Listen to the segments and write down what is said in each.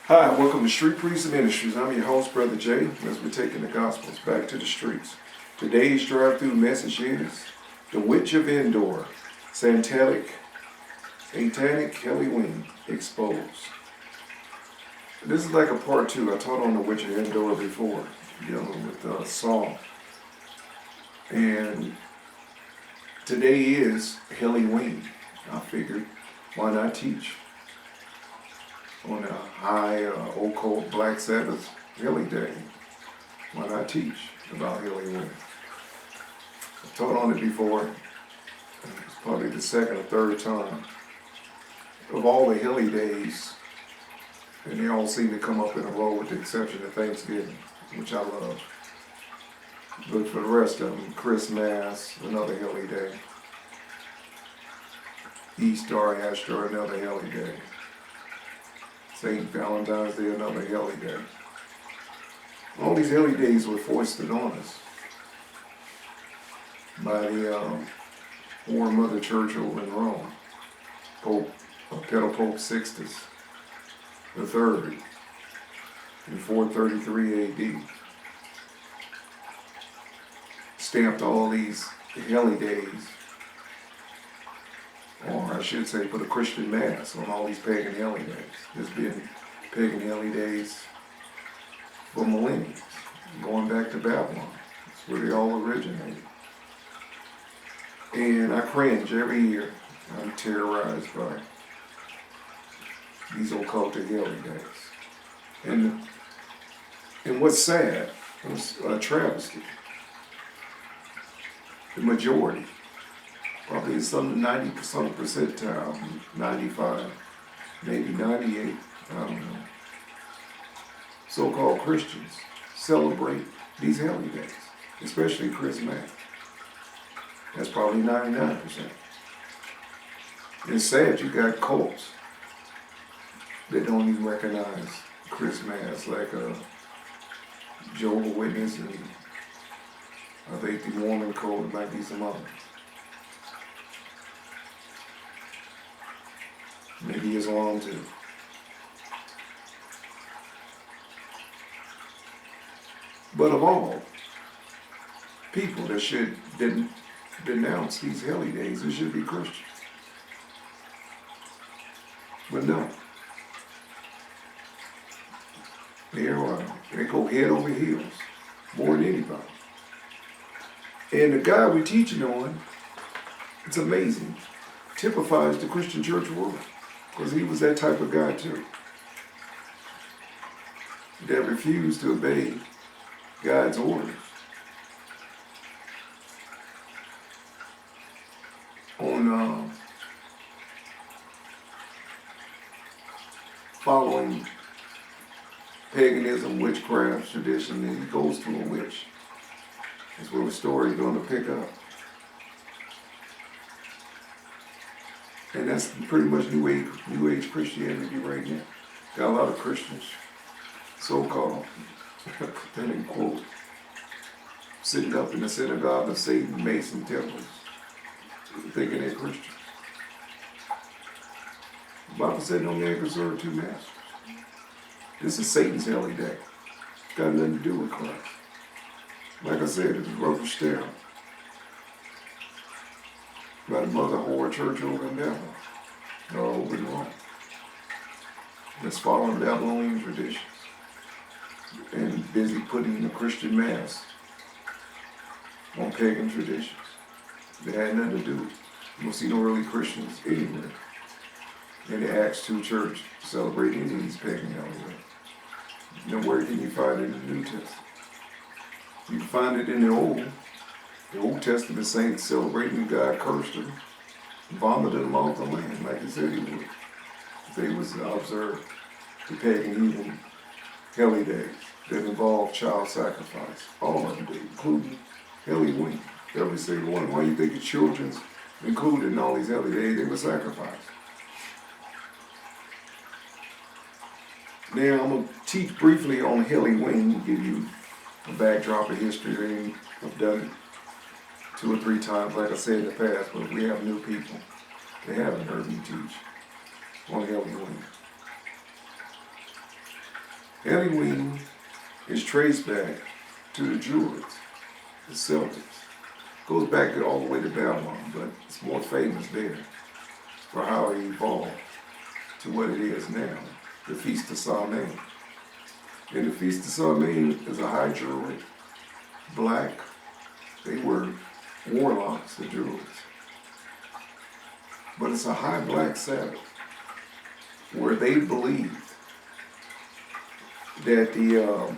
Hi, welcome to Street Priests Ministries. I'm your host, Brother Jay, as we're taking the Gospels back to the streets. Today's drive-through message is The Witch of Endor, satanic Hellyween exposed. This is like a part two. I taught on the Witch of Endor before, dealing with Saul. And today is Hellyween. I figured, why not teach on a high, occult Black Sabbath Hilly Day? Why not teach about Hellyween? I've taught on it before. It's probably the second or third time. Of all the Hilly days, and they all seem to come up in a row with the exception of Thanksgiving, which I love. But for the rest of them, Christmas, another Hilly Day. Easter, Astor, another Hilly Day. St. Valentine's Day, another Hilly Day. All these Hilly Days were foisted on us by the Foreign Mother Church over in Rome, Pope Sixtus III in 433 AD. Stamped all these Hilly Days, or I should say put a Christian mass on all these pagan Hilly Days. There's been pagan Hilly Days for millennia, going back to Babylon. That's where they all originated. And I cringe every year. I'm terrorized by these occultic Hilly Days. And what's sad, was a travesty. The majority, probably some 90% percentile, 95, maybe 98, I don't know. So-called Christians celebrate these Hilly Days, especially Christmas. That's probably 99%. It's sad you got cults that don't even recognize Christmas, like a Jehovah's Witness, and I think the Mormon code might be some others. Maybe Islam too. But of all people that should denounce these Hilly Days, it should be Christians. But no. They go head over heels, more than anybody. And the guy we're teaching on, it's amazing, typifies the Christian church world, because he was that type of guy too, that refused to obey God's orders on following paganism, witchcraft, tradition, and he goes to a witch. That's where the story's going to pick up. And that's pretty much New Age Christianity right now. Got a lot of Christians, so-called, put that in quote, sitting up in the synagogue of Satan, Mason temples, thinking they're Christians. The Bible said no man can serve two masters. This is Satan's Hilly Day. It's got nothing to do with Christ. Like I said, it's rubbish down by the Mother Whore Church over in Babylon, or over in Rome. That's following Babylonian traditions and busy putting the Christian mass on pagan traditions. They had nothing to do with it. You don't see no early Christians anywhere in the Acts 2 church celebrating any of these pagan holidays. Nowhere can you find it in the New Testament. You can find it in the Old Testament saints celebrating God cursed them, vomited them off the land like he said he would. They was observed the pagan heathen Hilly Days that involved child sacrifice. All of them did, including Hellyween. Every single one. Why you think the children's included in all these Hilly Days? They were sacrificed. Now I'm going to teach briefly on Hellyween, give you a backdrop of history. I've done it 2 or 3 times, like I said in the past, but we have new people that haven't heard me teach on Hellyween. Hellyween is traced back to the Druids, the Celtics. Goes back all the way to Babylon, but it's more famous there for how it evolved to what it is now, the Feast of Samhain. And the Feast of Samhain is a high Druid, black. They were warlocks, the Druids. But it's a high black Sabbath where they believed that the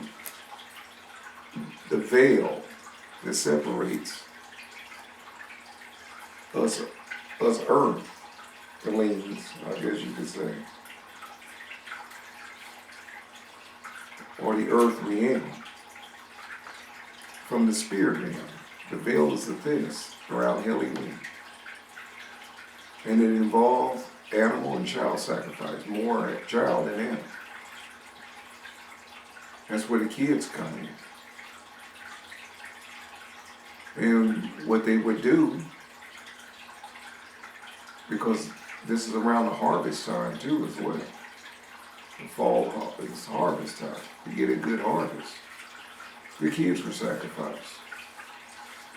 veil that separates us earthlings, I guess you could say, or the earth realm, from the spirit realm. The veil is the thinnest around Hellyween. And it involved animal and child sacrifice, more child than animal. That's where the kids come in. And what they would do, because this is around the harvest time too as well. The fall is harvest time. You get a good harvest. The kids were sacrificed.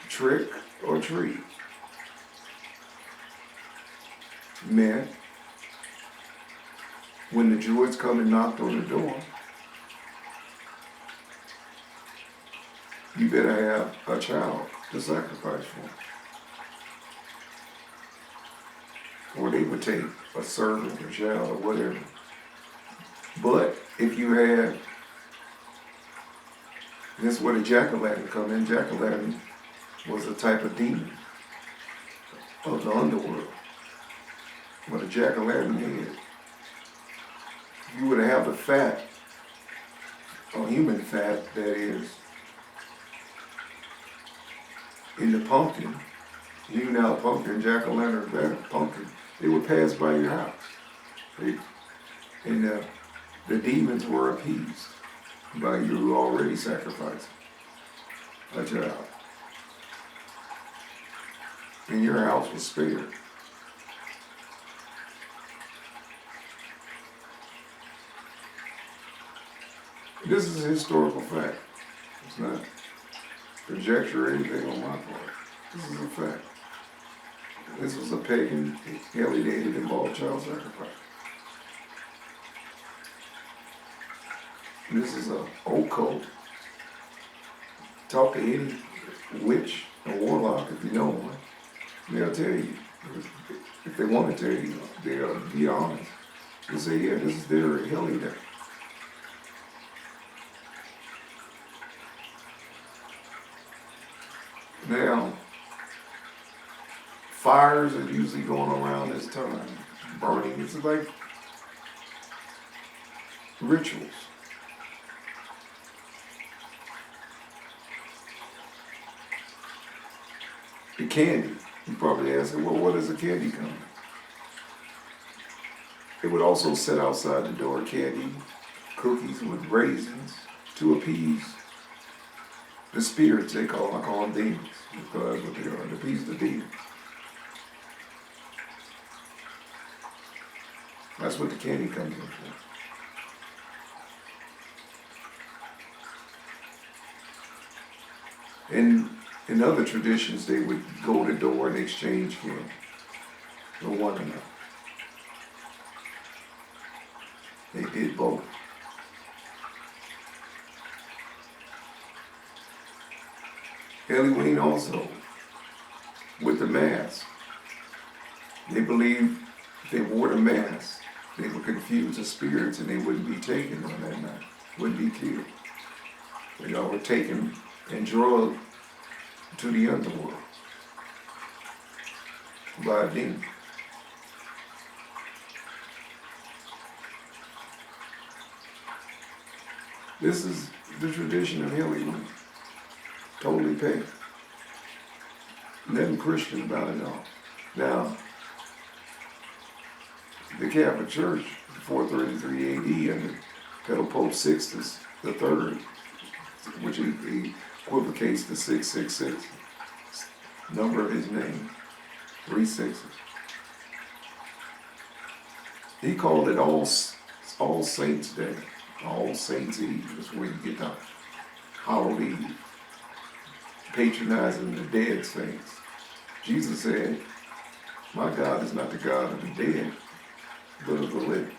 Trick or treat meant when the Druids come and knocked on the door, you better have a child to sacrifice for. Or they would take a servant, a child, or whatever. But if you had, this is where the jack-o'-lantern come in. Jack-o'-lantern was a type of demon of the underworld. But a jack-o'-lantern head, you would have the fat, or human fat, that is, in the pumpkin. You know, pumpkin, jack-o'-lantern, that pumpkin, they would pass by your house. And the demons were appeased by you already sacrificing a child. And your house was spared. This is a historical fact. It's not conjecture or anything on my part. This is a fact. This was a pagan, heavily dated, involved child sacrifice. This is an occult. Talk to any witch or warlock if you know one. They'll tell you. If they want to tell you, they'll be honest. They'll say, yeah, this is their Heli day. Now, fires are usually going around this time. Burning, it's like rituals. The candy. You probably ask, well, what is a candy coming? They would also set outside the door candy, cookies with raisins to appease the spirits. I call them demons, because what they are, to appease the demons. That's what the candy comes in for. And in other traditions, they would go to the door and exchange candy for one another. They did both. Hellyween also, with the mask. They believed if they wore the mask, they would confuse the spirits and they wouldn't be taken on that night, wouldn't be killed. They all were taken and drugged to the underworld by a demon. This is the tradition of Hellyween. Totally pagan. Nothing Christian about it all. Now, the Catholic Church, 433 AD, under Pedal Pope Sixtus III, which equivocates to 666, number of his name, 3 sixes. He called it All Saints Day, All Saints Eve is where you get the hallowed Eve, patronizing the dead saints. Jesus said, my God is not the God of the dead, but of the living.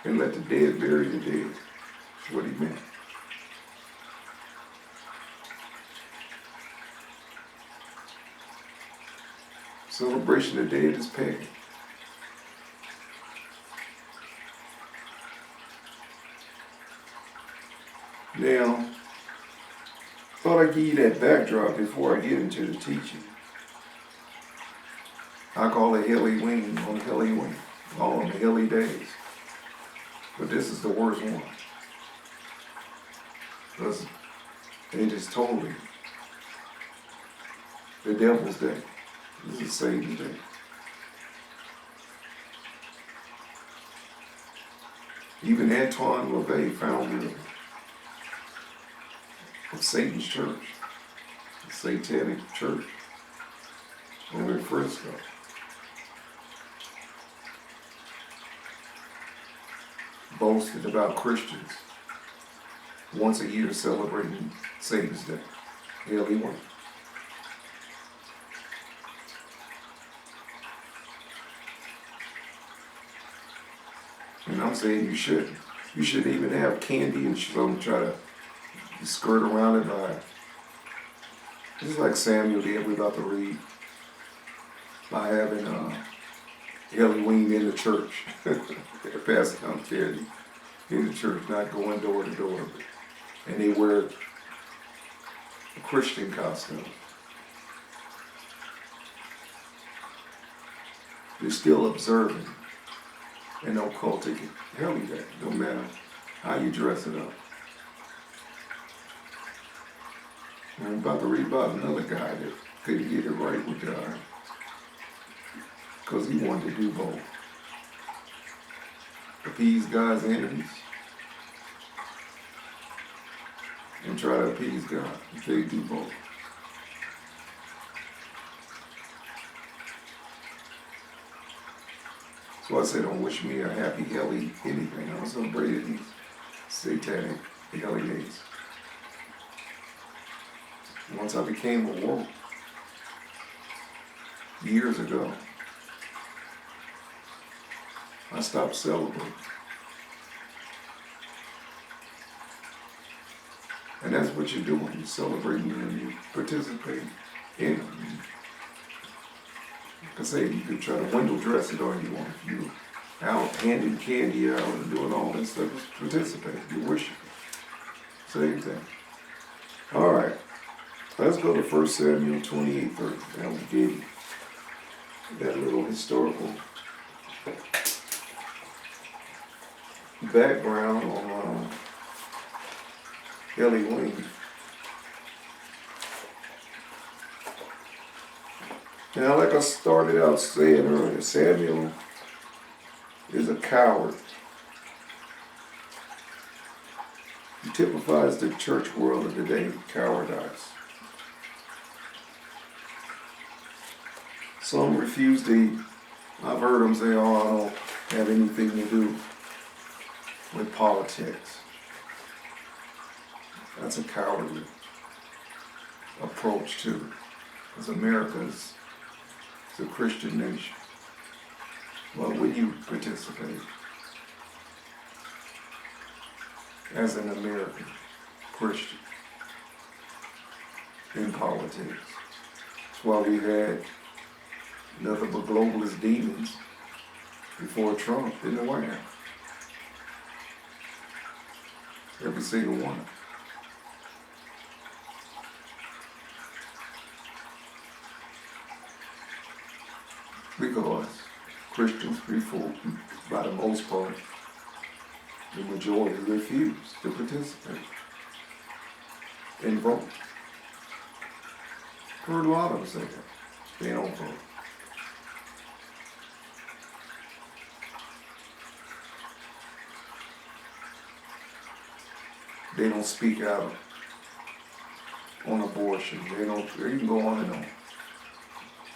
And let the dead bury the dead. That's what he meant. Celebration of the dead is pagan. Now, thought I'd give you that backdrop before I get into the teaching. I call it Hellyween on Hellyween, all on the hilly days. But this is the worst one. Because it is totally the devil's day. This is Satan's day. Even Antoine LaVey, founder of Satan's church, the satanic church, over in Frisco, boasted about Christians once a year celebrating Satan's day. Hellyween. And I'm saying you shouldn't. You shouldn't even have candy and some try to skirt around it by. Just like Samuel did, we're about to read, by having Hellyween in the church. Pastor Tom Kennedy in the church, not going door to door. And they wear a Christian costume. They're still observing an occultic holiday, no matter how you dress it up. And I'm about to read about another guy that couldn't get it right with God because he wanted to do both. Appease God's enemies and try to appease God. They do both. So I said, don't wish me a happy, helly anything. I was celebrating these satanic holidays. Once I became awoke, years ago, I stopped celebrating. And that's what you're doing. You're celebrating and you participate in them. Like I say, you could try to window dress it all you want. If you out handing candy out and doing all that stuff, just participate. You're worshiping. Same thing. All right. Let's go to 1 Samuel 28:30. That will give you that little historical background on Hellyween. Now, like I started out saying earlier, Samuel is a coward. He typifies the church world of today, cowardice. Some refuse to, I've heard them say, oh, I don't have anything to do with politics. That's a cowardly approach too, because America is a Christian nation. Well, when you participate as an American Christian in politics, that's why we had nothing but globalist demons before Trump in the White House. Every single one. Because Christians, before, by the most part, the majority refuse to participate and vote. Heard a lot of them say that. They don't vote. They don't speak out on abortion. They can go on and on.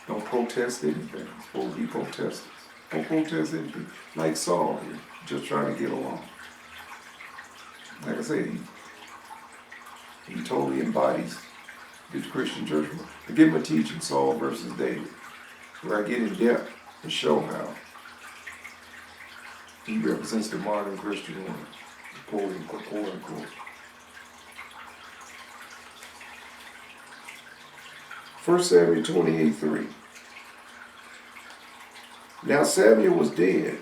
Don't protest anything. It's supposed to be protesters. Don't protest anything. Like Saul here, just trying to get along. Like I said, he totally embodies the Christian church. To give him a teaching, Saul versus David, where I get in depth and show how he represents the modern Christian woman, quote unquote. 1 Samuel 28:3. Now Samuel was dead,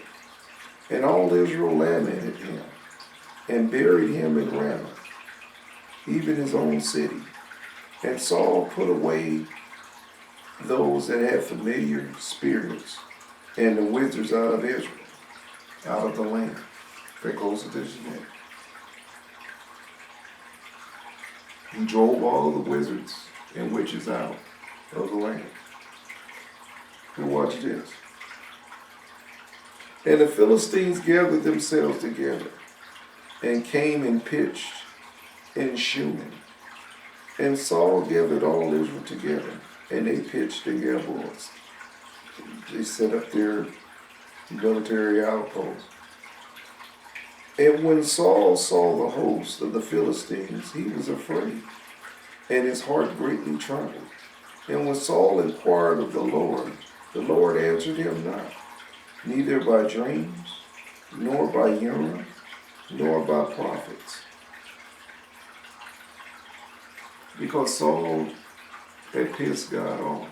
and all Israel lamented him, and buried him in Ramah, even his own city. And Saul put away those that had familiar spirits, and the wizards out of Israel, out of the land. Pay close attention there. He drove all the wizards and witches out of the land. And watch this. And the Philistines gathered themselves together and came and pitched in Shunem. And Saul gathered all Israel together, and they pitched in Gilboa. They set up their military outposts. And when Saul saw the host of the Philistines, he was afraid, and his heart greatly trembled. And when Saul inquired of the Lord answered him not, neither by dreams, nor by Urim, nor by prophets. Because Saul had pissed God off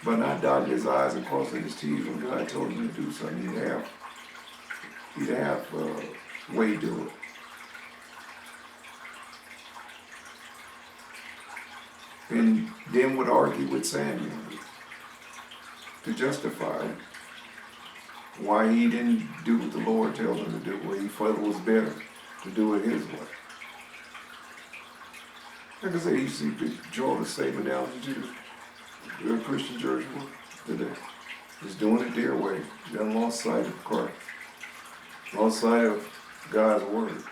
by not dotting his I's and crossing his T's when God told him to do something. He'd have way do it. And then would argue with Samuel to justify why he didn't do what the Lord told him to do, where he felt it was better to do it his way. Like I say, you see, draw the same analogy to the Christian church today. Just doing it their way. They done lost sight of Christ. Lost sight of God's word.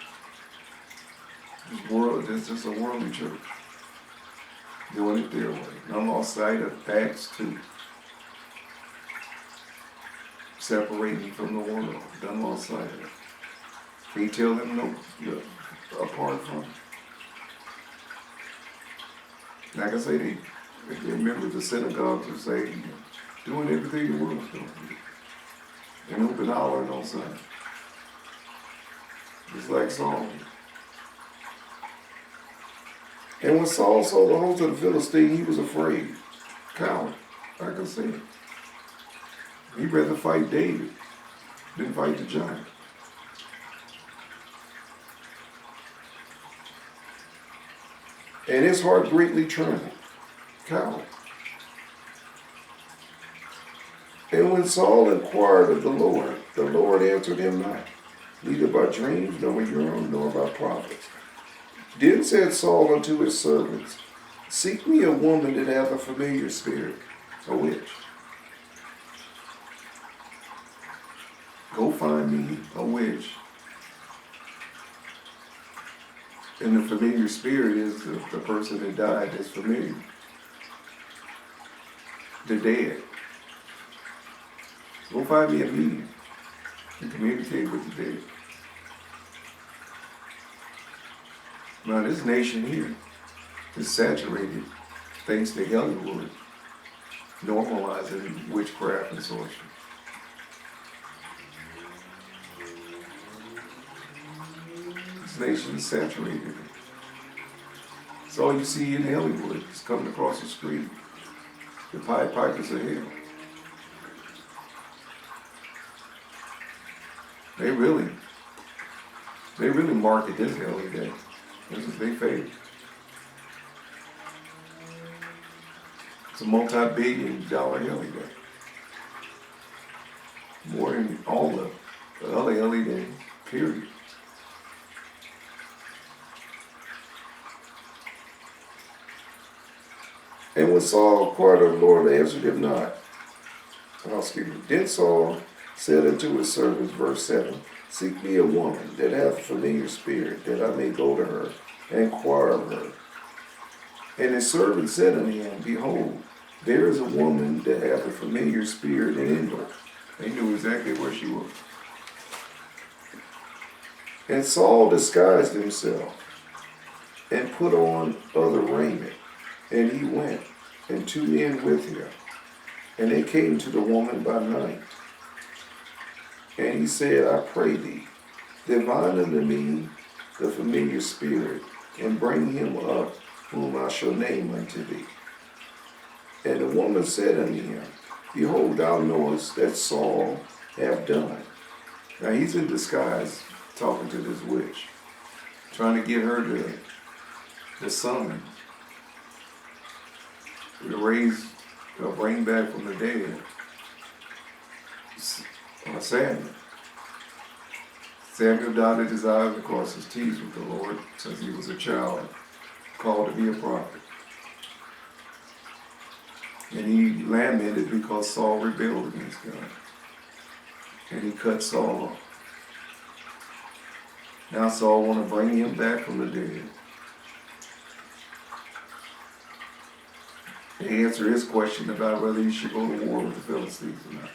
It's just a worldly church. Doing it their way. Done lost sight of Acts 2. Separating from the world. Done lost sight of it. Can you tell them no, apart from it? Like I say, they remember the synagogues would say, doing everything the world's doing. And hooping hollering on Sunday. Just like Saul. And when Saul saw the host of the Philistine, he was afraid. Coward, like I said. He'd rather fight David than fight the giant. And his heart greatly trembled. Coward. And when Saul inquired of the Lord answered him not, neither by dreams, nor by Urim, nor by prophets. Then said Saul unto his servants, seek me a woman that hath a familiar spirit, a witch. Go find me a witch. And the familiar spirit is the person that died that's familiar. The dead. Go find me a medium and communicate with the dead. Now this nation here is saturated, thanks to Hellyween, normalizing witchcraft and sorcery. This nation is saturated. It's all you see in Hollywood. It's coming across the street. The Pied Pipers of hell. They really market this Helly Day. This is their favorite. It's a multi-billion-dollar Helly Day. More than all the other Helly Day, period. And when Saul inquired of the Lord, answered him not. Then Saul said unto his servants, verse 7, seek me a woman that hath a familiar spirit, that I may go to her and inquire of her. And his servant said unto him, behold, there is a woman that hath a familiar spirit in Endor. They knew exactly where she was. And Saul disguised himself and put on other raiment, and he went, and 2 men with him. And they came to the woman by night. And he said, I pray thee, divine unto me the familiar spirit, and bring him up, whom I shall name unto thee. And the woman said unto him, Behold, thou knowest that Saul hath done. Now he's in disguise, talking to this witch, trying to get her to summon, to raise, or bring back from the dead Samuel. Samuel dotted his I's and crossed his T's with the Lord since he was a child, called to be a prophet. And he lamented because Saul rebelled against God. And he cut Saul off. Now Saul want to bring him back from the dead. And answer his question about whether he should go to war with the Philistines or not.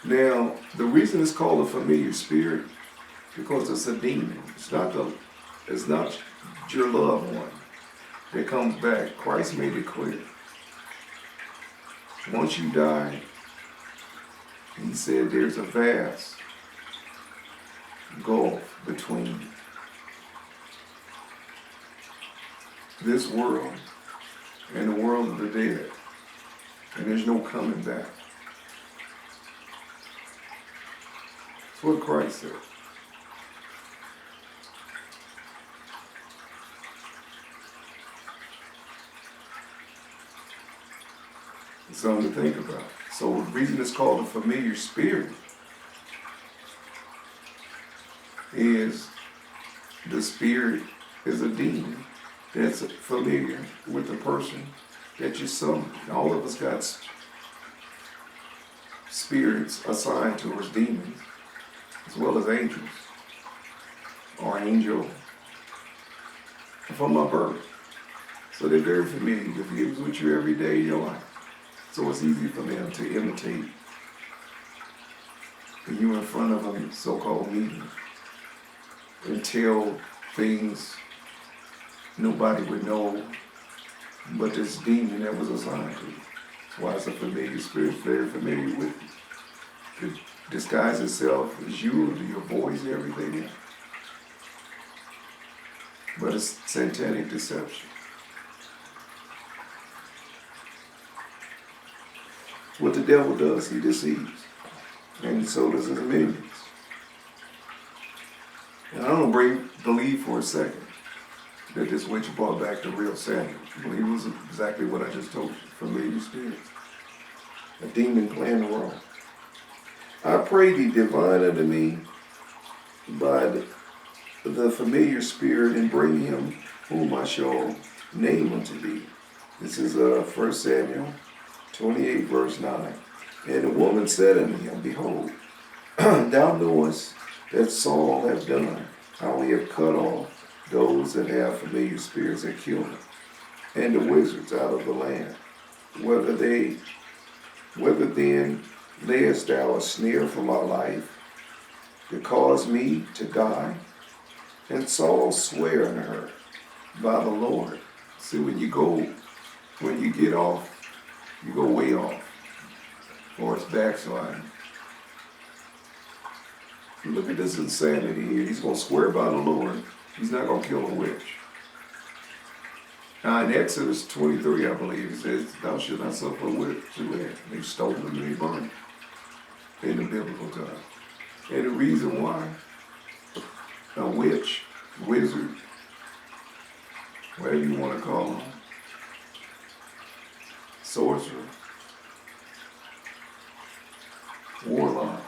Now, the reason it's called a familiar spirit, because it's a demon. It's not your loved one that comes back. Christ made it clear. Once you die, he said there's a vast gulf between this world and the world of the dead. And there's no coming back. That's what Christ said. It's something to think about. So the reason it's called a familiar spirit is the spirit is a demon that's familiar with the person that you summon. All of us got spirits assigned to us, demons, as well as angels, or angel, from my birth. So they're very familiar. If he was with you every day in your life. So it's easy for them to imitate when you're in front of a so-called meeting and tell things nobody would know but this demon that was assigned to you. That's why it's a familiar spirit, very familiar with you. It disguises itself as you, your voice, everything else. But it's satanic deception. What the devil does, he deceives. And so does his minions. And I don't believe for a second that this witch brought back the real Samuel. I believe it was exactly what I just told you. Familiar spirit. A demon playing the role. I pray thee, divine unto me by the familiar spirit, and bring him whom I shall name unto thee. This is 1 Samuel 28 verse 9. And the woman said unto him, Behold, thou knowest that Saul hath done, how he hath cut off those that have familiar spirits and killed them, and the wizards out of the land. Whether then layest thou a snare for my life, to cause me to die? And Saul sware unto her by the Lord. See, when you get off, you go way off, or it's backsliding. Look at this insanity here. He's going to swear by the Lord. He's not going to kill a witch. Now in Exodus 23, I believe, it says, thou shalt not suffer a witch to live. They stole them and they burned them in the biblical time. And the reason why, a witch, wizard, whatever you want to call them, sorcerer, warlock,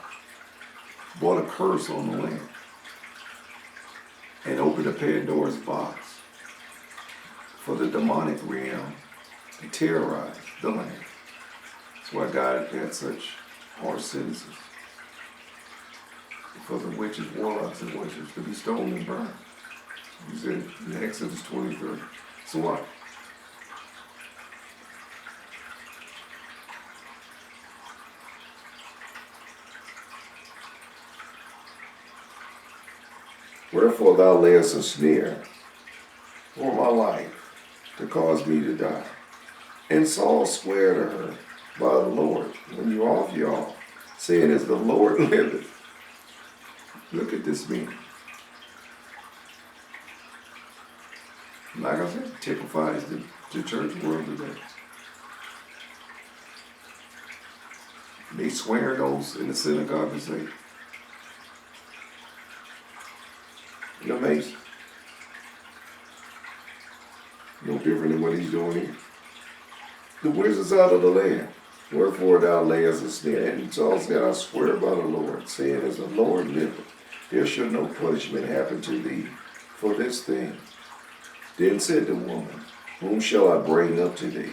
brought a curse on the land and opened a Pandora's box for the demonic realm to terrorize the land. That's why God had such harsh sentences for the witches, warlocks, and wizards to be stoned and burned. He said in Exodus 23. So what? Wherefore thou layest a snare for my life, to cause me to die. And Saul sware to her by the Lord, when you're off, you're off, saying, as the Lord liveth. Look at this meeting. Like I said, typifies the church world today. They swear those in the synagogue and say, you know, amazing. No different than what he's doing here. The wizards out of the land. Wherefore thou layest a snare. And Saul said, I swear by the Lord, saying, as the Lord liveth, there shall no punishment happen to thee for this thing. Then said the woman, whom shall I bring up to thee?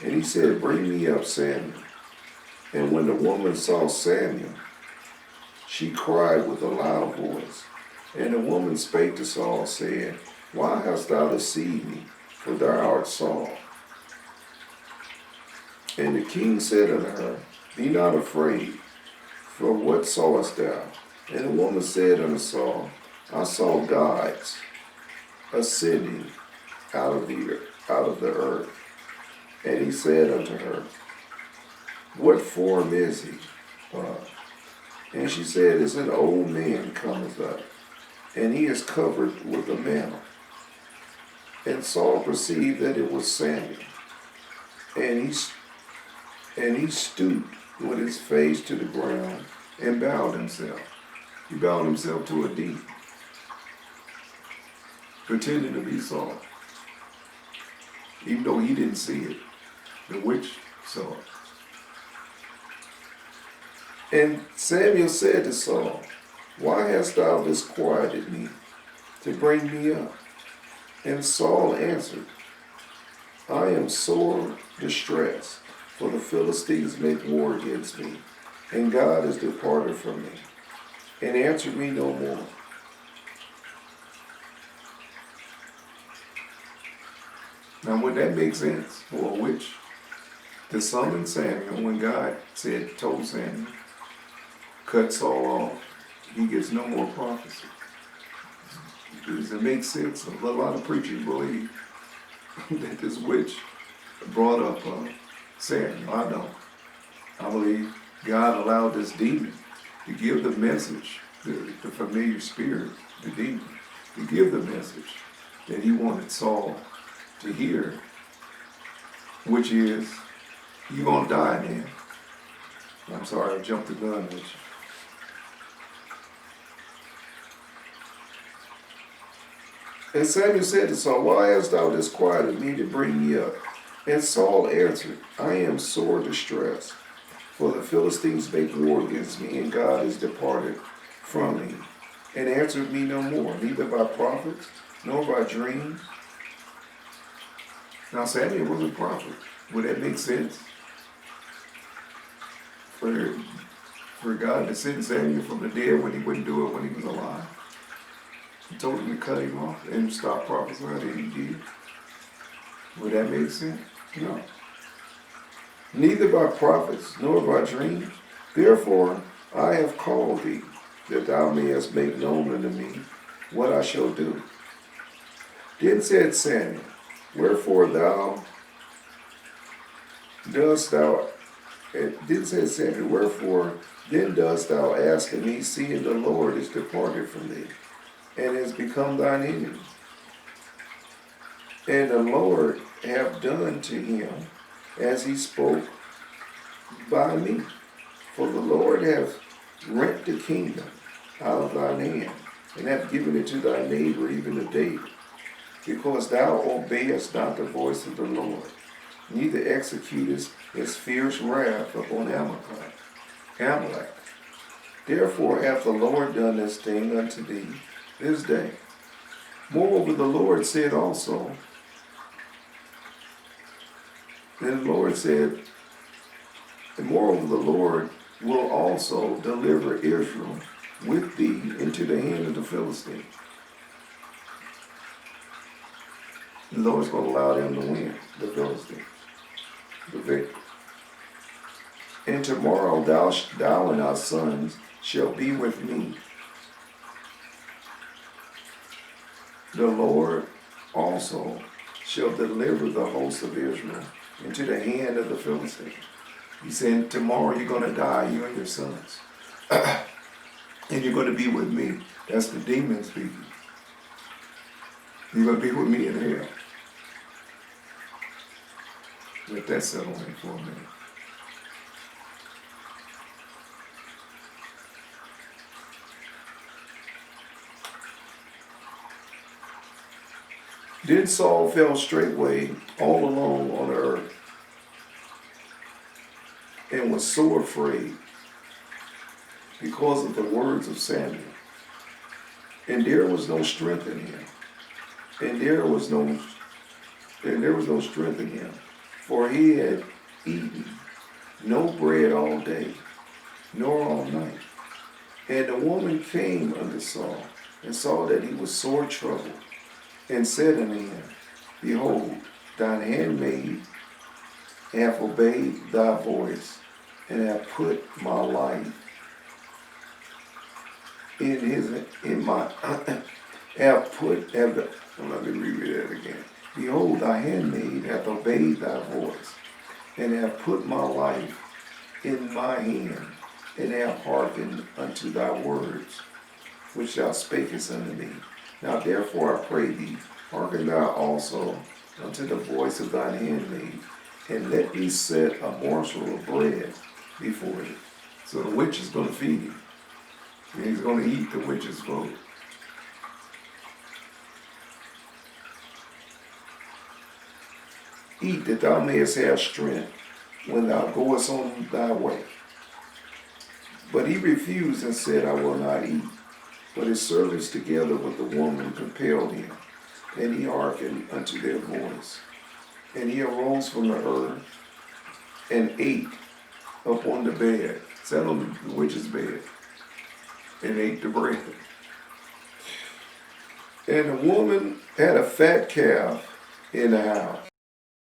And he said, bring me up Samuel. And when the woman saw Samuel, she cried with a loud voice. And the woman spake to Saul, saying, why hast thou deceived me? For thou art Saul. And the king said unto her, be not afraid, for what sawest thou? And the woman said unto Saul, I saw gods ascending out of the earth. And he said unto her, what form is he? And she said, it's an old man cometh up, and he is covered with a mantle. And Saul perceived that it was Samuel, and he stooped with his face to the ground and bowed himself. He bowed himself to a demon, pretending to be Saul, even though he didn't see it. The witch saw it. And Samuel said to Saul, why hast thou disquieted me to bring me up? And Saul answered, I am sore distressed, for the Philistines make war against me, and God is departed from me, and answered me no more. Now would that make sense for a witch to summon Samuel when God told Samuel, cut Saul off, he gets no more prophecy? Does it make sense? A lot of preachers believe that this witch brought up Samuel. I don't. I believe God allowed this demon to give the message, the familiar spirit, the demon, to give the message that he wanted Saul to hear, which is, you're going to die, man. I'm sorry, I jumped the gun with you. And Samuel said to Saul, why hast thou disquieted me to bring me up? And Saul answered, I am sore distressed, for the Philistines make war against me, and God is departed from me, and answered me no more, neither by prophets, nor by dreams. Now Samuel was a prophet. Would that make sense? For God to send Samuel from the dead when he wouldn't do it when he was alive? He told him to cut him off and stop prophesying, and he did. Would that make sense? No. Neither by prophets, nor by dreams. Therefore I have called thee, that thou mayest make known unto me what I shall do. Then said Samuel, wherefore then dost thou ask of me, seeing the Lord is departed from thee, and has become thine enemy? And the Lord have done to him as he spoke by me. For the Lord hath rent the kingdom out of thine hand, and hath given it to thy neighbor, even to David, because thou obeyest not the voice of the Lord, neither executest his fierce wrath upon Amalek. Therefore hath the Lord done this thing unto thee this day. Moreover, the Lord said also, and the Lord said, and moreover, the Lord will also deliver Israel with thee into the hand of the Philistines. The Lord's going to allow them to win, the Philistines, the victory. And tomorrow thou and thy sons shall be with me. The Lord also shall deliver the host of Israel into the hand of the Philistines. He said, tomorrow you're going to die, you and your sons. And you're going to be with me. That's the demons speaking. You're going to be with me in hell. Let that settle in for a minute. Then Saul fell straightway all alone on the earth and was so afraid because of the words of Samuel. And there was no strength in him. And there was no strength in him, for he had eaten no bread all day, nor all night. And the woman came unto Saul, and saw that he was sore troubled, and said unto him, Behold, thine handmaid hath obeyed thy voice, and hath put my life let me reread that again. Behold, thy handmaid hath obeyed thy voice, and hath put my life in my hand, and hath hearkened unto thy words, which thou spakest unto me. Now therefore I pray thee, hearken thou also unto the voice of thine handmaid, and let me set a morsel of bread before thee. So the witch is going to feed him. And he's going to eat the witch's food. Eat that thou mayest have strength when thou goest on thy way. But he refused and said, I will not eat. But his servants together with the woman compelled him, and he hearkened unto their voice. And he arose from the earth and ate upon the bed, sat on the witch's bed, and ate the bread. And the woman had a fat calf in the house,